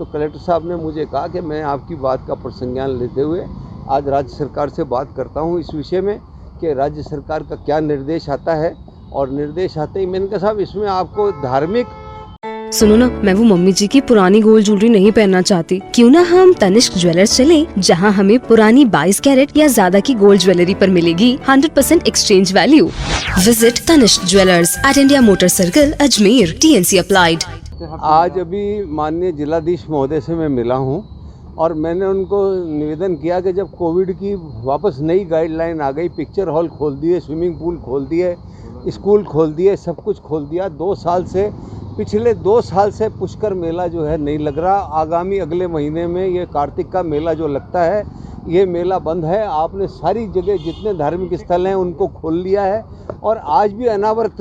तो कलेक्टर साहब ने मुझे कहा कि मैं आपकी बात का प्रसंज्ञान लेते हुए आज राज्य सरकार से बात करता हूं इस विषय में कि राज्य सरकार का क्या निर्देश आता है। और निर्देश आते ही मैंने कहा साहब इसमें आपको धार्मिक सुनो ना, मैं वो मम्मी जी की पुरानी गोल्ड ज्वेलरी नहीं पहनना चाहती। क्यों ना हम तनिष्क ज्वेलर्स चलें, जहां हमें पुरानी 22 कैरेट या ज्यादा की गोल्ड ज्वेलरी पर मिलेगी 100% exchange value. Visit Tanishq jewellers at India motor circle, Ajmer. TNC applied. आज अभी माननीय जिलाधीश महोदय से मैं मिला हूं और मैंने उनको निवेदन किया कि जब कोविड की वापस नई गाइडलाइन आ गई, पिक्चर हॉल खोल दिए, स्विमिंग पूल खोल दिए, स्कूल खोल दिए, सब कुछ खोल दिया। पिछले 2 साल से पुष्कर मेला जो है नहीं लग रहा। आगामी अगले महीने में ये कार्तिक का मेला जो लगता है, ये मेला बंद है। आपने सारी जगह जितने धार्मिक स्थल हैं उनको खोल लिया है और आज भी अनावृत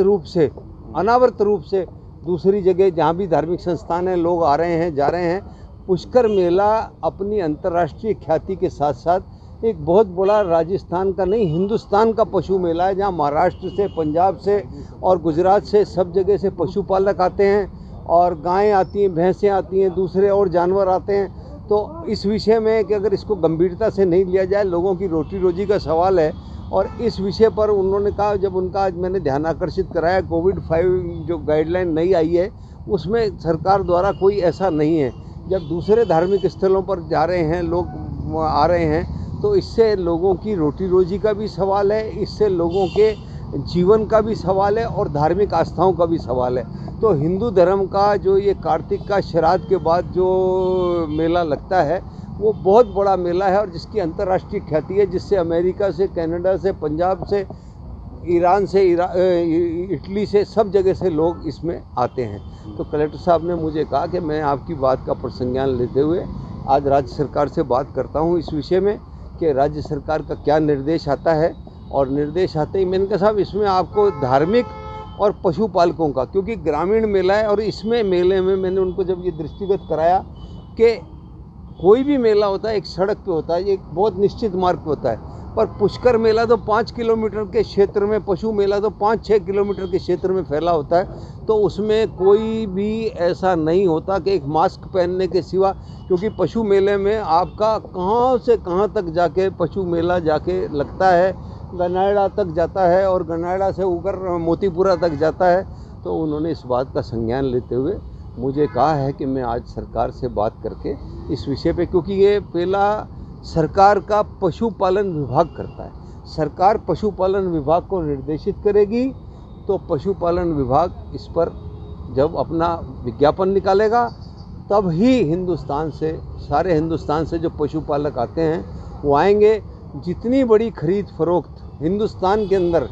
रूप से दूसरी जगह जहाँ भी धार्मिक संस्थान हैं लोग आ रहे हैं, जा रहे हैं। पुष्कर मेला अपनी अंतर्राष्ट्रीय ख्याति के साथ साथ एक बहुत बड़ा राजस्थान का नहीं हिंदुस्तान का पशु मेला है, जहाँ महाराष्ट्र से, पंजाब से और गुजरात से सब जगह से पशुपालक आते हैं और गायें आती हैं, भैंसें आती हैं, दूसरे और जानवर आते हैं। तो इस विषय में कि अगर इसको गंभीरता से नहीं लिया जाए, लोगों की रोटी रोजी का सवाल है। और इस विषय पर उन्होंने कहा, जब उनका आज मैंने ध्यान आकर्षित कराया, कोविड-5 जो गाइडलाइन नई आई है उसमें सरकार द्वारा कोई ऐसा नहीं है। जब दूसरे धार्मिक स्थलों पर जा रहे हैं लोग, आ रहे हैं, तो इससे लोगों की रोटी रोजी का भी सवाल है, इससे लोगों के जीवन का भी सवाल है और धार्मिक आस्थाओं का भी सवाल है। तो हिंदू धर्म का जो ये कार्तिक का श्राद्ध के बाद जो मेला लगता है वो बहुत बड़ा मेला है और जिसकी अंतर्राष्ट्रीय ख्याति है, जिससे अमेरिका से, कनाडा से, पंजाब से, ईरान से, इटली से, सब जगह से लोग इसमें आते हैं। तो कलेक्टर साहब ने मुझे कहा कि मैं आपकी बात का प्रसंज्ञान लेते हुए आज राज्य सरकार से बात करता हूं इस विषय में कि राज्य सरकार का क्या निर्देश आता है। और निर्देश आते ही मैंने कहा साहब इसमें आपको धार्मिक और पशुपालकों का, क्योंकि ग्रामीण मेला है और इसमें मेले में मैंने उनको जब ये दृष्टिगत कराया कि कोई भी मेला होता है एक सड़क पे होता है, एक बहुत निश्चित मार्ग पे होता है, पर पुष्कर मेला तो 5 किलोमीटर के क्षेत्र में, पशु मेला तो 5-6 किलोमीटर के क्षेत्र में फैला होता है। तो उसमें कोई भी ऐसा नहीं होता कि एक मास्क पहनने के सिवा, क्योंकि पशु मेले में आपका कहाँ से कहाँ तक जाके पशु मेला जाके लगता है, गनाड़ा तक जाता है और गनाड़ा से ऊपर मोतीपुरा तक जाता है। तो उन्होंने इस बात का संज्ञान लेते हुए मुझे कहा है कि मैं आज सरकार से बात करके इस विषय पे, क्योंकि ये पहला सरकार का पशुपालन विभाग करता है, सरकार पशुपालन विभाग को निर्देशित करेगी तो पशुपालन विभाग इस पर जब अपना विज्ञापन निकालेगा तब ही हिंदुस्तान से, सारे हिंदुस्तान से जो पशुपालक आते हैं वो आएंगे। जितनी बड़ी खरीद फरोख्त हिंदुस्तान के अंदर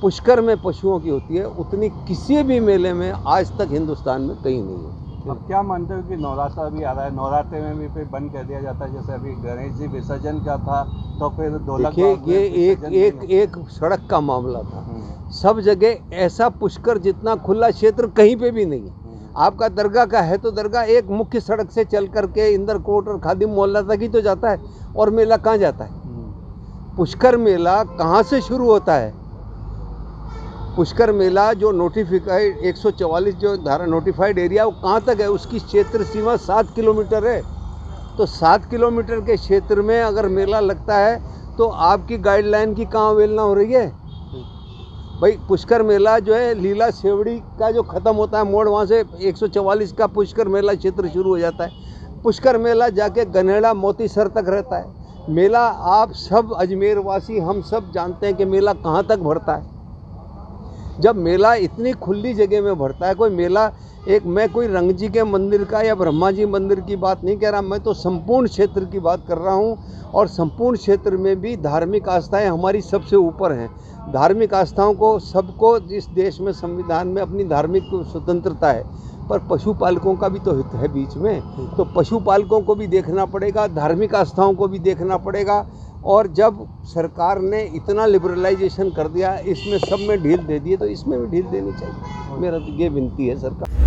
पुष्कर में पशुओं की होती है, उतनी किसी भी मेले में आज तक हिंदुस्तान में कहीं नहीं है। अब क्या मानते हो कि नवरात्र भी आ रहा है, नवरात्रे में भी फिर बंद कर दिया जाता है, जैसे अभी गणेश जी विसर्जन का था तो फिर देखिए ये एक सड़क का मामला था। सब जगह ऐसा पुष्कर जितना खुला क्षेत्र कहीं पे भी नहीं है। आपका दरगाह का है तो दरगाह एक मुख्य सड़क से चल करके इंदर कोट और खादिम मोहल्ला तक ही तो जाता है, और मेला कहाँ जाता है? पुष्कर मेला कहाँ से शुरू होता है? पुष्कर मेला जो नोटिफाइड 144 जो धारा नोटिफाइड एरिया वो कहाँ तक है? उसकी क्षेत्र सीमा 7 किलोमीटर है। तो 7 किलोमीटर के क्षेत्र में अगर मेला लगता है तो आपकी गाइडलाइन की कहाँ अवहेलना हो रही है भाई? पुष्कर मेला जो है लीला सेवड़ी का जो ख़त्म होता है मोड़, वहाँ से 144 का पुष्कर मेला क्षेत्र शुरू हो जाता है। पुष्कर मेला जाके गनेड़ा मोतीसर तक रहता है। मेला आप सब अजमेर वासी हम सब जानते हैं कि मेला कहाँ तक भरता है। जब मेला इतनी खुली जगह में भरता है, कोई मेला मैं कोई रंग जी के मंदिर का या ब्रह्मा जी मंदिर की बात नहीं कह रहा, मैं तो संपूर्ण क्षेत्र की बात कर रहा हूँ। और संपूर्ण क्षेत्र में भी धार्मिक आस्थाएं हमारी सबसे ऊपर हैं। धार्मिक आस्थाओं को सबको इस देश में संविधान में अपनी धार्मिक स्वतंत्रता है, पर पशुपालकों का भी तो हित है बीच में। तो पशुपालकों को भी देखना पड़ेगा, धार्मिक आस्थाओं को भी देखना पड़ेगा। और जब सरकार ने इतना लिबरलाइजेशन कर दिया, इसमें सब में ढील दे दी, तो इसमें भी ढील देनी चाहिए। मेरा तो ये विनती है सरकार।